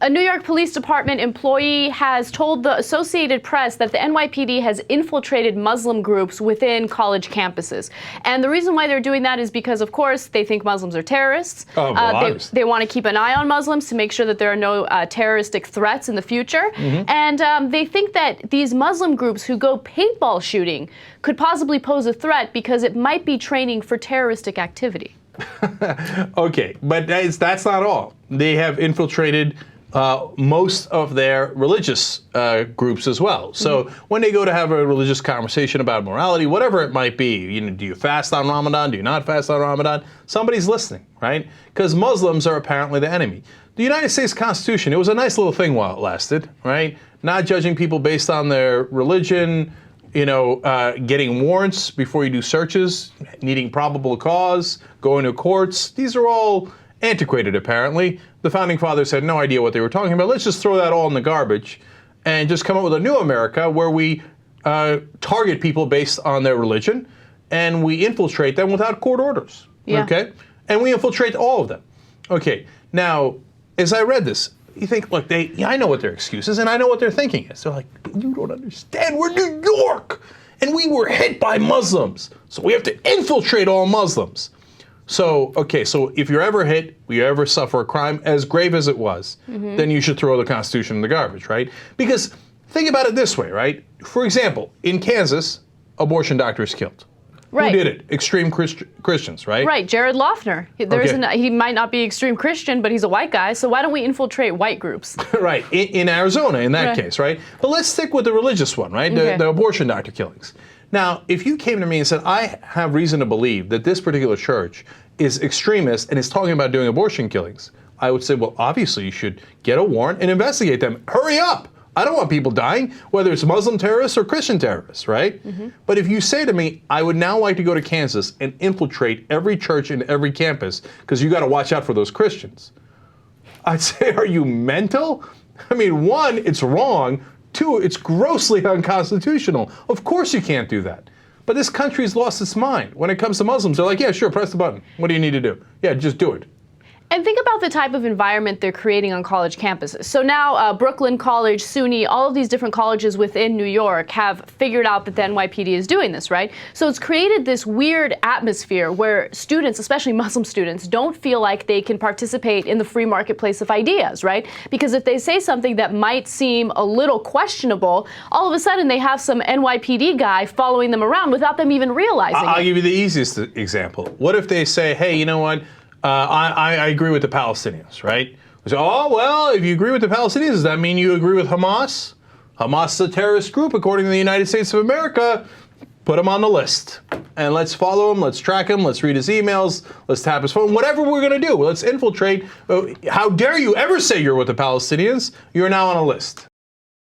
A New York Police Department employee has told the Associated Press that the NYPD has infiltrated Muslim groups within college campuses. And the reason why they're doing that is because, of course, they think Muslims are terrorists. They want to keep an eye on Muslims to make sure that there are no terroristic threats in the future. And they think that these Muslim groups who go paintball shooting could possibly pose a threat because it might be training for terroristic activity. Okay, but that's not all. They have infiltrated most of their religious groups as well. So when they go to have a religious conversation about morality, whatever it might be, you know, do you fast on Ramadan? Do you not fast on Ramadan? Somebody's listening, right? Because Muslims are apparently the enemy. The United States Constitution, it was a nice little thing while it lasted, right? Not judging people based on their religion, you know, getting warrants before you do searches, needing probable cause, going to courts. These are all antiquated, apparently. The Founding Fathers had no idea what they were talking about. Let's just throw that all in the garbage and just come up with a new America where we target people based on their religion and we infiltrate them without court orders, okay? And we infiltrate all of them. Okay, now, as I read this, you think, look, I know what their excuse is and I know what their thinking is. They're like, you don't understand, we're New York and we were hit by Muslims, so we have to infiltrate all Muslims. So, okay, so if you're ever hit, you ever suffer a crime as grave as it was, then you should throw the Constitution in the garbage, right? Because think about it this way, right? For example, in Kansas, abortion doctors killed. Right. Who did it? Extreme Christians, right? Right, Jared Loughner. He might not be extreme Christian, but he's a white guy, so why don't we infiltrate white groups? Right, in Arizona in that case, right? But let's stick with the religious one, right? The abortion doctor killings. Now, if you came to me and said, I have reason to believe that this particular church is extremist and is talking about doing abortion killings, I would say, well, obviously you should get a warrant and investigate them. Hurry up! I don't want people dying, whether it's Muslim terrorists or Christian terrorists, right? But if you say to me, I would now like to go to Kansas and infiltrate every church and every campus, because you got to watch out for those Christians, I'd say, are you mental? I mean, one, it's wrong. Two, it's grossly unconstitutional. Of course you can't do that. But this country's lost its mind. When it comes to Muslims, they're like, yeah, sure, press the button. What do you need to do? Yeah, just do it. And think about the type of environment they're creating on college campuses. So now Brooklyn College, SUNY, all of these different colleges within New York have figured out that the NYPD is doing this, right? So it's created this weird atmosphere where students, especially Muslim students, don't feel like they can participate in the free marketplace of ideas, right? Because if they say something that might seem a little questionable, all of a sudden they have some NYPD guy following them around without them even realizing it. I'll give you the easiest example. What if they say, hey, you know what? I agree with the Palestinians, right? We say, oh, well, if you agree with the Palestinians, does that mean you agree with Hamas? Hamas is a terrorist group, according to the United States of America. Put him on the list. And let's follow him, let's track him, let's read his emails, let's tap his phone, whatever we're going to do. Let's infiltrate. How dare you ever say you're with the Palestinians? You're now on a list.